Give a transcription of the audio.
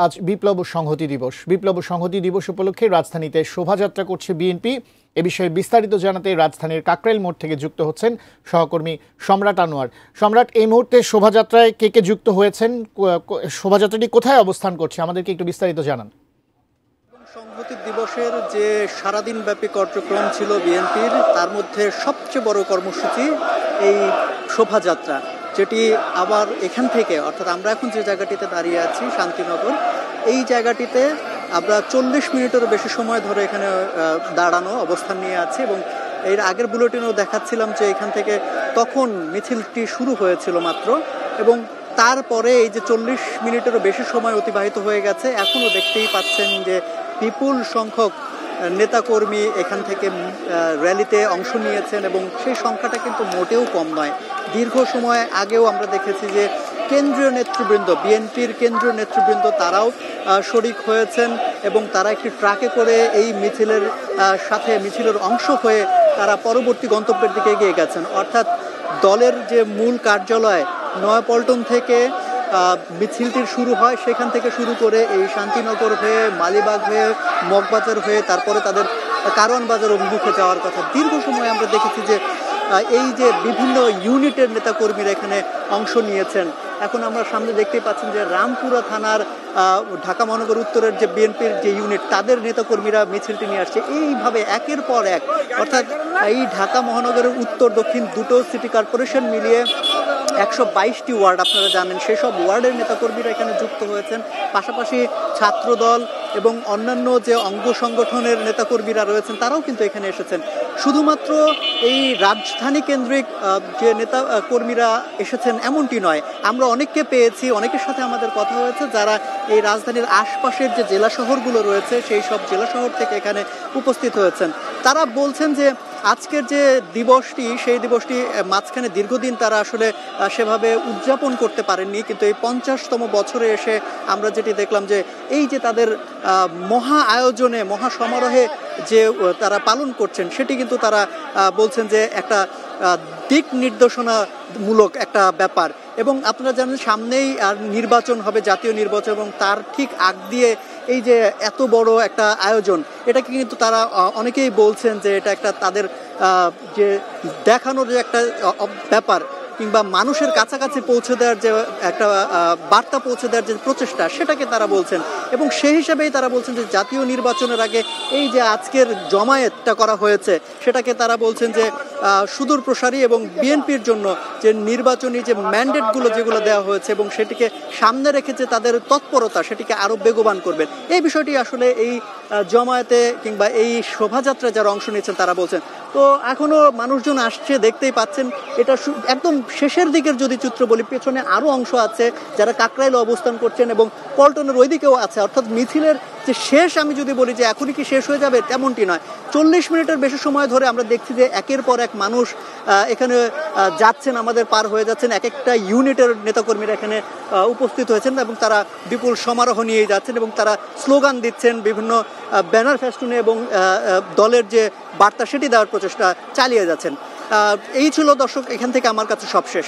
আজ বিপ্লব ও সংহতি দিবস। বিপ্লব ও সংহতি দিবস উপলক্ষে রাজধানীতে শোভাযাত্রা করছে বিএনপি। এ বিষয়ে বিস্তারিত জানাতে রাজধানীর কাকরাইল মোড় থেকে যুক্ত হচ্ছেন সহকর্মী সম্রাট আনোয়ার। সম্রাট, এই মুহূর্তে শোভাযাত্রায় কে কে যুক্ত হয়েছেন, শোভাযাত্রাটি কোথায় অবস্থান করছে, আমাদেরকে একটু বিস্তারিত জানান। সংহতি দিবসের যে সারাদিন ব্যাপী কার্যক্রম ছিল বিএনপির, তার মধ্যে সবচেয়ে বড় কর্মসূচি এই শোভাযাত্রা, যেটি আবার এখান থেকে, অর্থাৎ আমরা এখন যে জায়গাটিতে দাঁড়িয়ে আছি শান্তিনগর, এই জায়গাটিতে আমরা 40 মিনিটেরও বেশি সময় ধরে এখানে দাঁড়ানো অবস্থান নিয়ে আছি। এবং এর আগের বুলেটিনেও দেখাচ্ছিলাম যে এখান থেকে তখন মিছিলটি শুরু হয়েছিল মাত্র, এবং তারপরে এই যে 40 মিনিটেরও বেশি সময় অতিবাহিত হয়ে গেছে, এখনও দেখতেই পাচ্ছেন যে বিপুল সংখ্যক নেতাকর্মী এখান থেকে র্যালিতে অংশ নিয়েছেন, এবং সেই সংখ্যাটা কিন্তু মোটেও কম নয়। দীর্ঘ সময় আগেও আমরা দেখেছি যে কেন্দ্রীয় নেতৃবৃন্দ, বিএনপির কেন্দ্রীয় নেতৃবৃন্দ, তারাও শরিক হয়েছেন, এবং তারা একটি ট্রাকে করে এই মিছিলের অংশ হয়ে তারা পরবর্তী গন্তব্যের দিকে এগিয়ে গেছেন। অর্থাৎ দলের যে মূল কার্যালয় নয়াপল্টন থেকে মিছিলটির শুরু হয়, সেখান থেকে শুরু করে এই শান্তিনগর হয়ে, মালিবাগ হয়ে, মগবাজার হয়ে তারপরে তাদের কারওয়ান বাজার অভিমুখে যাওয়ার কথা। দীর্ঘ সময় আমরা দেখেছি যে এই যে বিভিন্ন ইউনিটের নেতাকর্মীরা এখানে অংশ নিয়েছেন। এখন আমরা সামনে দেখতেই পাচ্ছেন যে রামপুরা থানার ঢাকা মহানগর উত্তরের যে বিএনপির যে ইউনিট, তাদের নেতাকর্মীরা মিছিলটি নিয়ে আসছে। এইভাবে একের পর এক, অর্থাৎ এই ঢাকা মহানগরের উত্তর দক্ষিণ দুটো সিটি কর্পোরেশন মিলিয়ে 122টি ওয়ার্ড আপনারা জানেন, সেসব ওয়ার্ডের নেতাকর্মীরা এখানে যুক্ত হয়েছেন। পাশাপাশি ছাত্রদল এবং অন্যান্য যে অঙ্গ সংগঠনের নেতাকর্মীরা রয়েছেন, তারাও কিন্তু এখানে এসেছেন। শুধুমাত্র এই রাজধানী কেন্দ্রিক যে নেতা কর্মীরা এসেছেন এমনটি নয়, আমরা অনেককে পেয়েছি, অনেকের সাথে আমাদের কথা হয়েছে যারা এই রাজধানীর আশপাশের যে জেলা শহরগুলো রয়েছে, সেই সব জেলা শহর থেকে এখানে উপস্থিত হয়েছেন। তারা বলছেন যে আজকের যে দিবসটি, সেই দিবসটি মাঝখানে দীর্ঘদিন তারা আসলে সেভাবে উদযাপন করতে পারেননি, কিন্তু এই 50তম বছরে এসে আমরা যেটি দেখলাম যে এই যে তাদের মহা আয়োজনে, মহা সমারোহে যে তারা পালন করছেন, সেটি কিন্তু তারা বলছেন যে একটা দিক নির্দেশনামূলক একটা ব্যাপার। এবং আপনারা জানেন সামনেই নির্বাচন হবে, জাতীয় নির্বাচন, এবং তার ঠিক আগ দিয়ে এই যে এত বড় একটা আয়োজন, এটাকে কিন্তু তারা অনেকেই বলছেন যে এটা একটা তাদের যে দেখানোর যে একটা ব্যাপার, কিংবা মানুষের কাছাকাছি পৌঁছে দেওয়ার যে একটা বার্তা পৌঁছে দেওয়ার যে প্রচেষ্টা, সেটাকে তারা বলছেন। এবং সেই হিসাবেই তারা বলছেন যে জাতীয় নির্বাচনের আগে এই যে আজকের জমায়েতটা করা হয়েছে, সেটাকে তারা বলছেন যে সুদূর প্রসারী, এবং বিএনপির জন্য যে নির্বাচনী যে ম্যান্ডেটগুলো যেগুলো দেওয়া হয়েছে এবং সেটিকে সামনে রেখেছে তাদের তৎপরতা, সেটিকে আরও বেগবান করবেন। এই বিষয়টি আসলে এই জমায়েতে কিংবা এই শোভাযাত্রায় যারা অংশ নিয়েছেন তারা বলছেন। তো এখনও মানুষজন আসছে, দেখতেই পাচ্ছেন। এটা একদম শেষের দিকের যদি চিত্র বলি, পেছনে আরও অংশ আছে যারা কাকরাইলে অবস্থান করছেন, এবং পল্টনের ওই দিকেও আছে। অর্থাৎ মিছিলের যে শেষ, আমি যদি বলি যে এখনই কি শেষ হয়ে যাবে, তেমনটি নয়। 40 মিনিটের বেশি সময় ধরে আমরা দেখছি যে একের পর এক মানুষ এখানে যাচ্ছেন, আমাদের পার হয়ে যাচ্ছেন। এক একটা ইউনিটের নেতাকর্মীরা এখানে উপস্থিত হয়েছেন, এবং তারা বিপুল সমারোহ নিয়ে যাচ্ছেন, এবং তারা স্লোগান দিচ্ছেন, বিভিন্ন ব্যানার ফেস্টুনে, এবং দলের যে বার্তা সেটি দেওয়ার প্রচেষ্টা চালিয়ে যাচ্ছেন। এই ছিল দর্শক, এখান থেকে আমার কাছে সব শেষ।